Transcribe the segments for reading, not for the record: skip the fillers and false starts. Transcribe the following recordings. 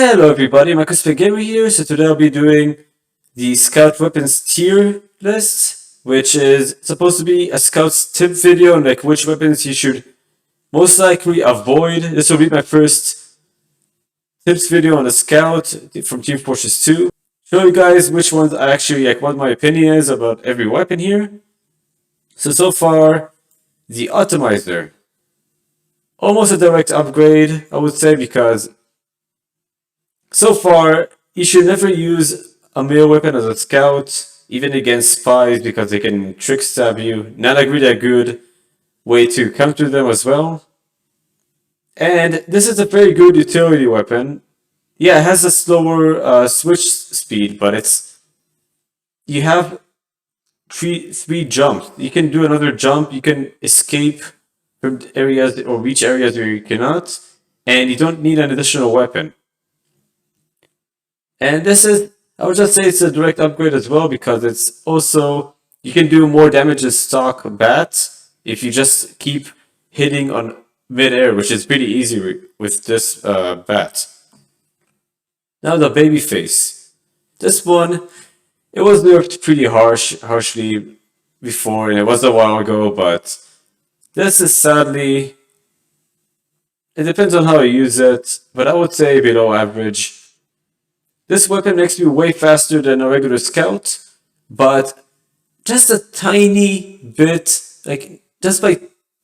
Hello everybody, Marcus Gamer here. So today I'll be doing the Scout Weapons tier list, which is supposed to be a Scout's tip video on like which weapons you should most likely avoid. This will be my first tips video on a Scout from Team Fortress 2. Show you guys which ones I actually like, what my opinion is about every weapon here. So far, the Atomizer. Almost a direct upgrade, I would say, because so far, you should never use a melee weapon as a scout, even against spies, because they can trick stab you. Not a really good way to counter them as well. And this is a very good utility weapon. Yeah, it has a slower switch speed, but you have three jumps. You can do another jump, you can escape from areas or reach areas where you cannot, and you don't need an additional weapon. And this is, I would just say it's a direct upgrade as well, because it's also, you can do more damage as stock bat if you just keep hitting on mid-air, which is pretty easy with this bat. Now the baby face. This one, it was nerfed pretty harshly before, and it was a while ago, but this is sadly, it depends on how you use it, but I would say below average. This weapon makes you way faster than a regular scout, but just a tiny bit, like just by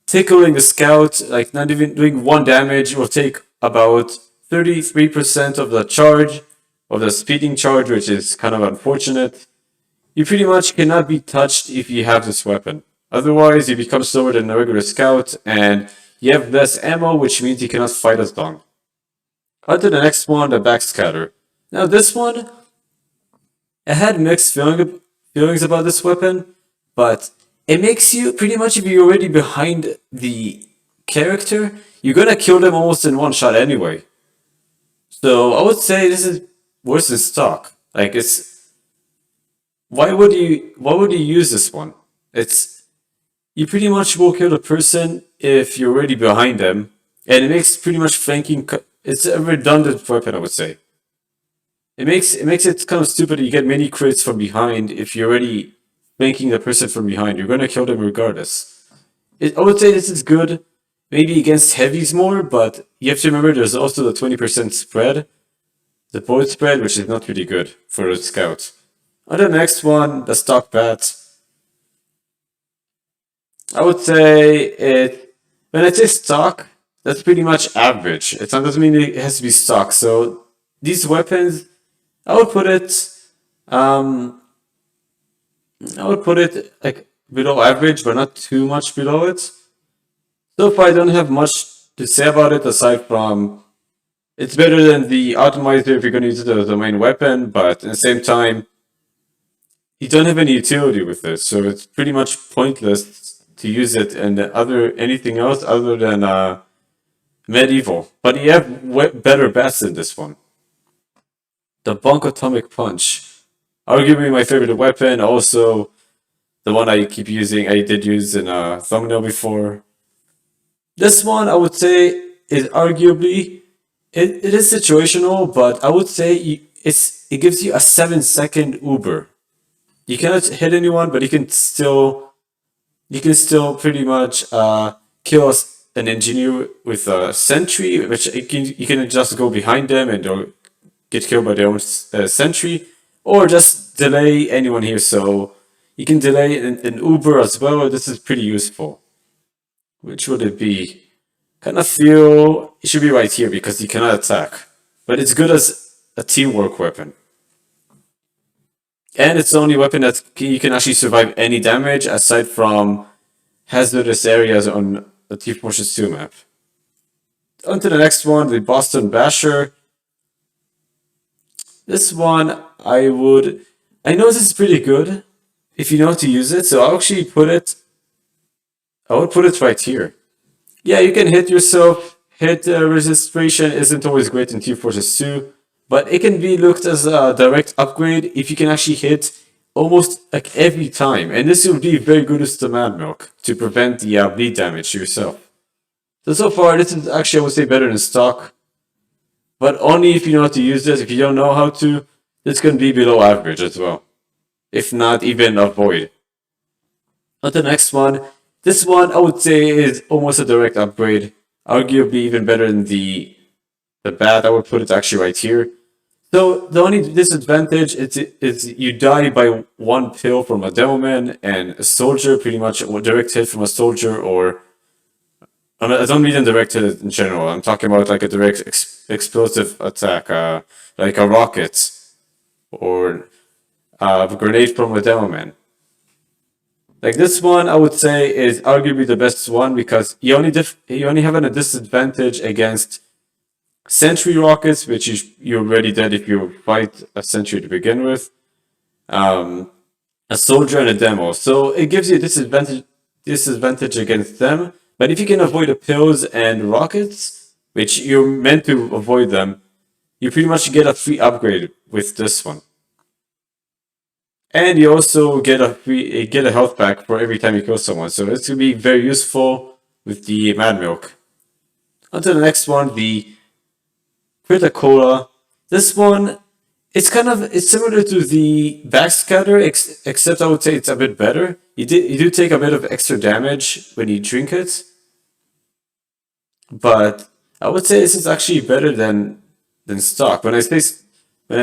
tickling the scout, like not even doing 1 damage, will take about 33% of the charge, of the speeding charge, which is kind of unfortunate. You pretty much cannot be touched if you have this weapon. Otherwise, you become slower than a regular scout, and you have less ammo, which means you cannot fight as long. On to the next one, the backscatter. Now this one, I had mixed feelings about this weapon, but it makes you, pretty much if you're already behind the character, you're gonna kill them almost in one shot anyway. So I would say this is worse than stock. Like why would you use this one? You pretty much will kill the person if you're already behind them, and it makes pretty much flanking, it's a redundant weapon, I would say. It makes it kind of stupid that you get many crits from behind if you're already flanking the person from behind. You're gonna kill them regardless. I would say this is good, maybe against heavies more, but you have to remember there's also the 20% spread, the bullet spread, which is not really good for a scout. On the next one, the stock bat. I would say when I say stock, that's pretty much average. It doesn't mean it has to be stock. So these weapons, I would put it like below average, but not too much below it. So far, I don't have much to say about it aside from it's better than the Atomizer if you're going to use it as a main weapon, but at the same time, you don't have any utility with it, so it's pretty much pointless to use it and anything else other than medieval. But you have better bats than this one. The Bunk Atomic Punch. Arguably my favorite weapon, also the one I keep using, I did use in a thumbnail before. This one I would say is arguably, it is situational, but I would say it gives you a 7-second Uber. You cannot hit anyone, but you can still pretty much kill an engineer with a sentry, which you can just go behind them and they'll get killed by their own sentry, or just delay anyone here. So you can delay an Uber as well. This is pretty useful. Which would it be? Kind of feel it should be right here because you cannot attack, but it's good as a teamwork weapon. And it's the only weapon that you can actually survive any damage aside from hazardous areas on the Team Fortress 2 map. On to the next one, the Boston Basher. This one, I know this is pretty good if you know how to use it, so I'll actually I would put it right here. Yeah, you can hit yourself, hit registration isn't always great in Team Fortress 2, but it can be looked as a direct upgrade if you can actually hit almost like every time, and this will be very good as the Mad Milk to prevent the bleed damage to yourself. So far, this is actually, I would say, better than stock. but only if you know how to use this. If you don't know how to, this can be below average as well, if not even avoid. On the next one, this one I would say is almost a direct upgrade, arguably even better than the bat. I would put it actually right here. So the only disadvantage is you die by one pill from a Demoman and a soldier, pretty much a direct hit from a soldier, or I don't mean a direct hit in general. I'm talking about like a direct explosive attack, like a rocket or a grenade from a Demoman. Like this one, I would say is arguably the best one because you only have a disadvantage against sentry rockets, which you're already dead if you fight a sentry to begin with. A soldier and a demo, so it gives you a disadvantage against them. But if you can avoid the pills and rockets, which you're meant to avoid them, you pretty much get a free upgrade with this one. And you also get a health pack for every time you kill someone, so it's gonna be very useful with the Mad Milk. On to the next one, the Criticola. This one, it's similar to the Backscatter, except I would say it's a bit better. You do take a bit of extra damage when you drink it, but I would say this is actually better than stock. When I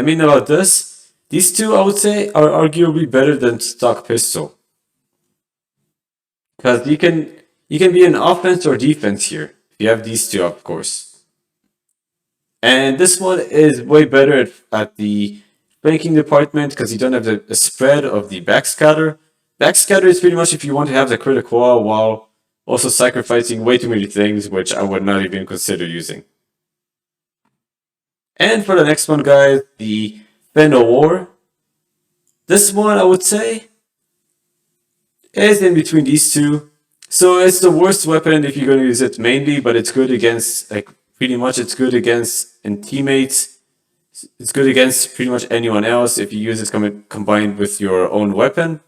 mean about this, these two I would say are arguably better than stock pistol, because you can be an offense or defense here. You have these two, of course. And this one is way better at the flanking department because you don't have the spread of the backscatter. Backscatter is pretty much if you want to have the critical wall while also sacrificing way too many things, which I would not even consider using. And for the next one, guys, the Fenno War. This one, I would say, is in between these two. So it's the worst weapon if you're going to use it mainly, but it's good against, like, pretty much it's good against and teammates. It's good against pretty much anyone else if you use it combined with your own weapon.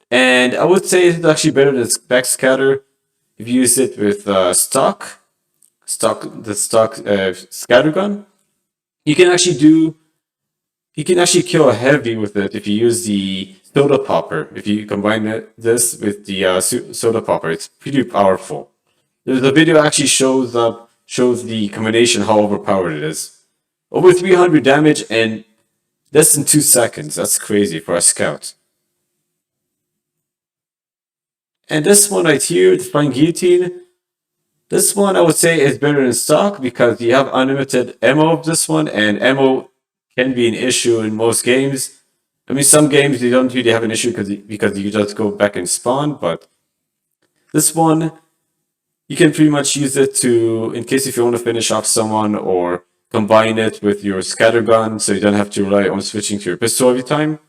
And I would say it's actually better than Backscatter if you use it with the stock scattergun. You can actually kill a heavy with it if you use the soda popper. If you combine this with the soda popper, it's pretty powerful. The video actually shows the combination how overpowered it is. Over 300 damage and less than 2 seconds. That's crazy for a scout. And this one right here, the Flying Guillotine. This one I would say is better than stock because you have unlimited ammo of this one, and ammo can be an issue in most games. I mean, some games you don't really have an issue because you just go back and spawn, but this one you can pretty much use it in case if you want to finish off someone or combine it with your scattergun so you don't have to rely on switching to your pistol every time.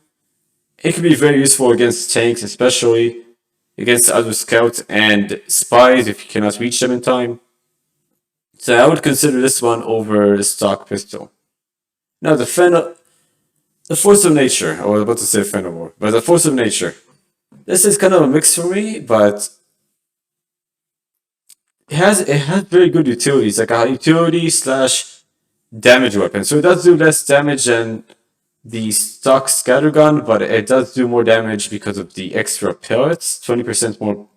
It can be very useful against tanks, especially against other scouts and spies if you cannot reach them in time. So I would consider this one over the stock pistol. Now the Force of Nature. I was about to say Fenimore, but the Force of Nature. This is kind of a mix for me, but it has very good utilities, like a utility slash damage weapon. So it does do less damage than the stock scattergun, but it does do more damage because of the extra pellets, 20% more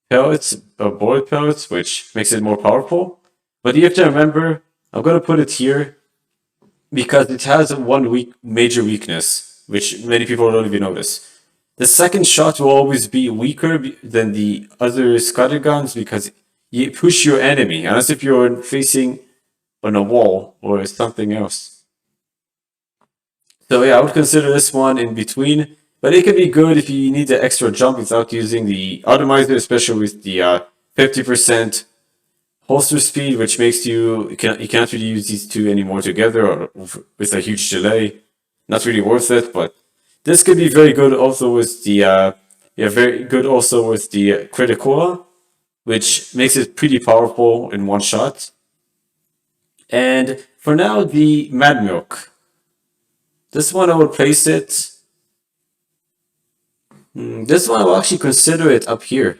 pellets, bullet pellets, which makes it more powerful. But you have to remember, I'm gonna put it here because it has one major weakness, which many people don't even notice. The second shot will always be weaker than the other scatterguns because you push your enemy, unless if you're facing on a wall or something else. So yeah, I would consider this one in between, but it can be good if you need the extra jump without using the Atomizer, especially with the 50% holster speed, which makes you can't really use these two anymore together or with a huge delay. Not really worth it, but this could be very good also with the very good also with the Criticola, which makes it pretty powerful in one shot. And for now, the Mad Milk. This one I will place it. This one I will actually consider it up here.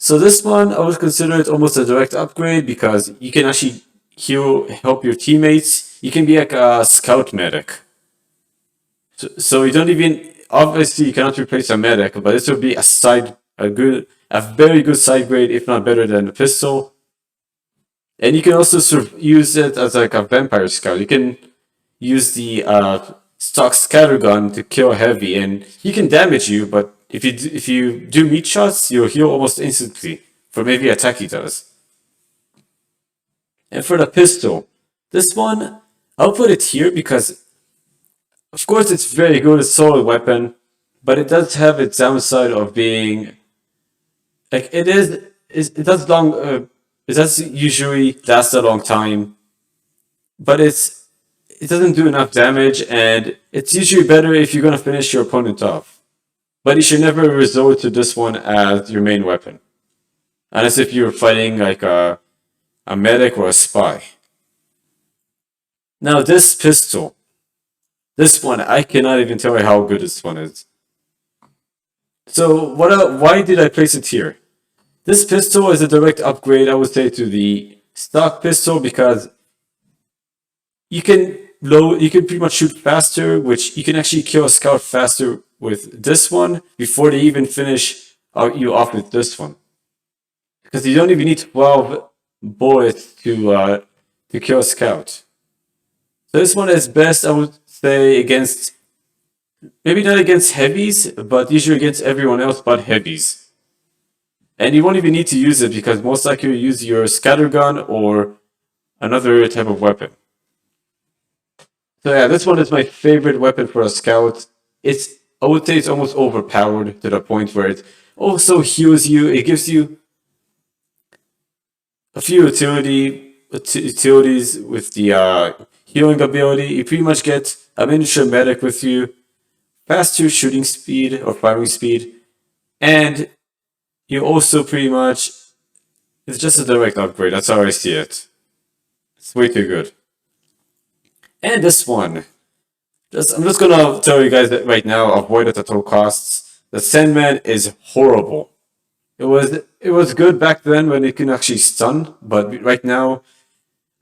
So this one, I would consider it almost a direct upgrade because you can actually help your teammates. You can be like a scout medic. So you don't even, obviously you cannot replace a medic, but this would be a very good side grade, if not better than the pistol. And you can also use it as like a vampire scout. You can use the stock scatter gun to kill heavy, and he can damage you. But if you do meat shots, you'll heal almost instantly for maybe attack he does. And for the pistol, this one I'll put it here because, of course, it's very good. It's a solid weapon, but it does have its downside of being like it is. It does long. It does usually last a long time, but it doesn't do enough damage, and it's usually better if you're gonna finish your opponent off. But you should never resort to this one as your main weapon, unless if you're fighting like a medic or a spy. Now this pistol, this one, I cannot even tell you how good this one is. So why did I place it here? This pistol is a direct upgrade, I would say, to the stock pistol because you can pretty much shoot faster, which you can actually kill a scout faster with this one before they even finish you off with this one. Because you don't even need 12 bullets to kill a scout. So this one is best, I would say, against, maybe not against heavies, but usually against everyone else but heavies. And you won't even need to use it because most likely you'll use your scatter gun or another type of weapon. So yeah, this one is my favorite weapon for a scout. I would say it's almost overpowered to the point where it also heals you. It gives you a few utilities with the healing ability. You pretty much get a miniature medic with you, faster shooting speed or firing speed, and you also pretty much, it's just a direct upgrade. That's how I see it. It's way too good. And this one, I'm just gonna tell you guys that right now, avoid it at all costs. The Sandman is horrible. It was good back then when it can actually stun, but right now,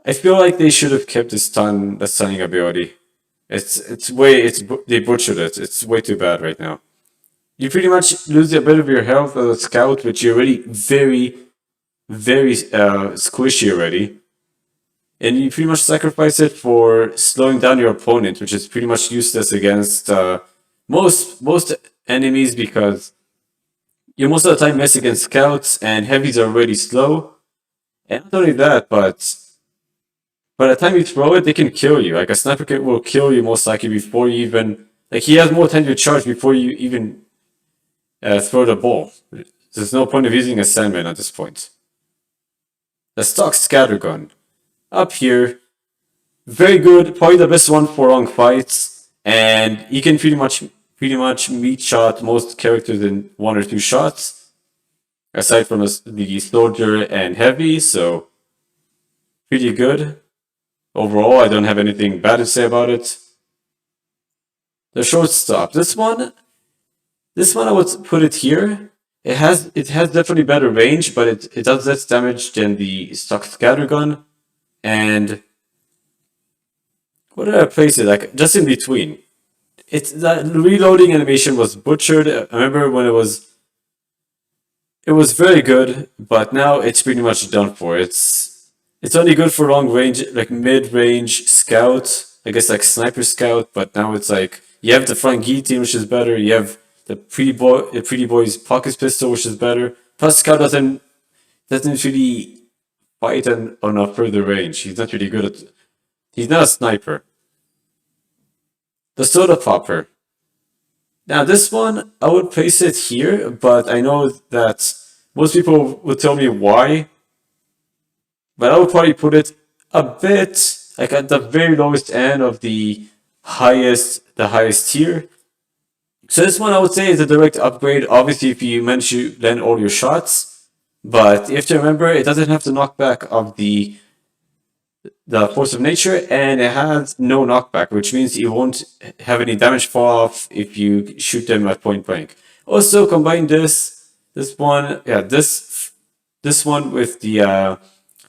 I feel like they should have kept the stunning ability. They butchered it. It's way too bad right now. You pretty much lose a bit of your health as a scout, which you're already very, very squishy already. And you pretty much sacrifice it for slowing down your opponent, which is pretty much useless against most enemies because you most of the time mess against scouts and heavies are already slow. And not only that, but by the time you throw it, they can kill you. Like a sniper will kill you most likely before you even, like he has more time to charge before you even throw the ball. There's no point of using a Sandman at this point. The stock scatter gun. Up here, very good, probably the best one for long fights, and you can pretty much meat shot most characters in 1 or 2 shots, aside from the soldier and heavy, so pretty good. Overall, I don't have anything bad to say about it. The shortstop, this one I would put it here. It has definitely better range, but it does less damage than the stock scatter gun. And what did I place it? Like just in between. The reloading animation was butchered. I remember when it was very good, but now it's pretty much done for. It's only good for long range, like mid-range scout, I guess like sniper scout, but now it's like you have the front guillotine, which is better. You have the pretty boy's pocket pistol, which is better. Plus scout doesn't really fight on a further range. He's not really good at. He's not a sniper. The soda popper. Now this one I would place it here, but I know that most people would tell me why. But I would probably put it a bit like at the very lowest end of the highest tier. So this one I would say is a direct upgrade. Obviously, if you manage to land all your shots. But you have to remember, it doesn't have the knockback of the force of nature, and it has no knockback, which means you won't have any damage fall off if you shoot them at point blank. Also, combine this one, yeah, this this one with the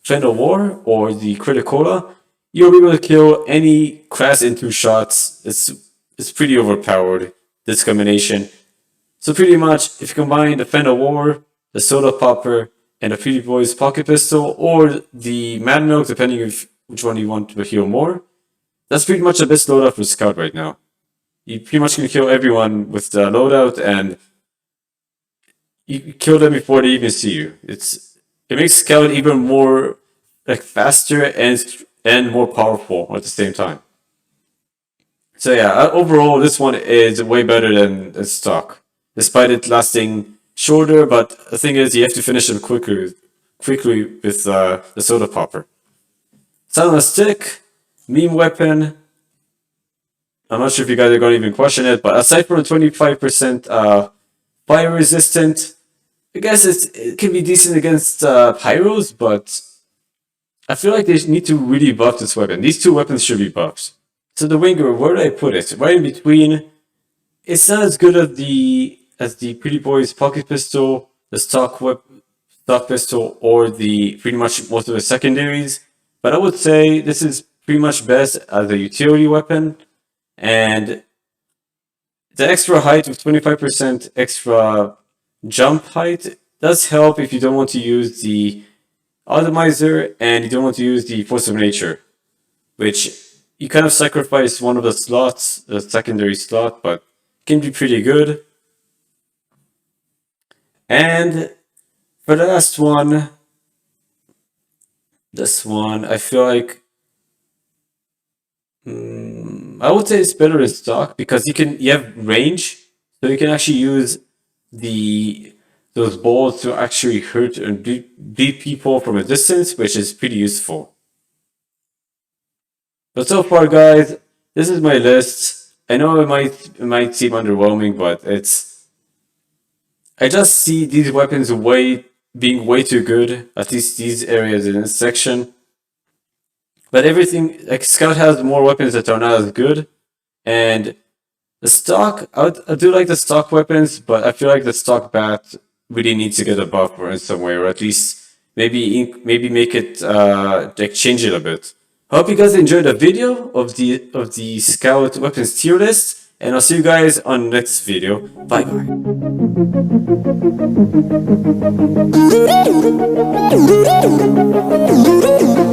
Fender War or the Criticola, you'll be able to kill any class in 2 shots. It's pretty overpowered, this combination. So pretty much, if you combine the Fender War, the Soda Popper, and the Pretty Boys Pocket Pistol, or the Mad Milk, depending if which one you want to heal more, that's pretty much the best loadout for Scout right now. You pretty much can kill everyone with the loadout, and you kill them before they even see you. It makes Scout even more like faster and more powerful at the same time. So yeah, overall this one is way better than stock, despite it lasting shorter. But the thing is, you have to finish them quickly with the Soda Popper. Sound on a Stick, meme weapon. I'm not sure if you guys are going to even question it, but aside from 25% fire resistant, I guess it can be decent against pyros, but I feel like they need to really buff this weapon. These 2 weapons should be buffed. So the Winger, where do I put it? Right in between. It's not as good as the Pretty Boys Pocket Pistol, the stock pistol, or the pretty much most of the secondaries. But I would say this is pretty much best as a utility weapon. And the extra height with 25% extra jump height does help if you don't want to use the Atomizer and you don't want to use the Force of Nature, which you kind of sacrifice one of the slots, the secondary slot, but can be pretty good. And for the last one, this one, I feel like I would say it's better in stock because you have range, so you can actually use those balls to actually hurt and beat people from a distance, which is pretty useful. But so far, guys, this is my list. I know it might seem underwhelming, but I just see these weapons being way too good, at least these areas in this section. But everything, like Scout has more weapons that are not as good, and the stock, I do like the stock weapons, but I feel like the stock bat really needs to get a buff or in some way, or at least maybe make it like change it a bit. I hope you guys enjoyed the video of the Scout weapons tier list, and I'll see you guys on the next video. Bye bye.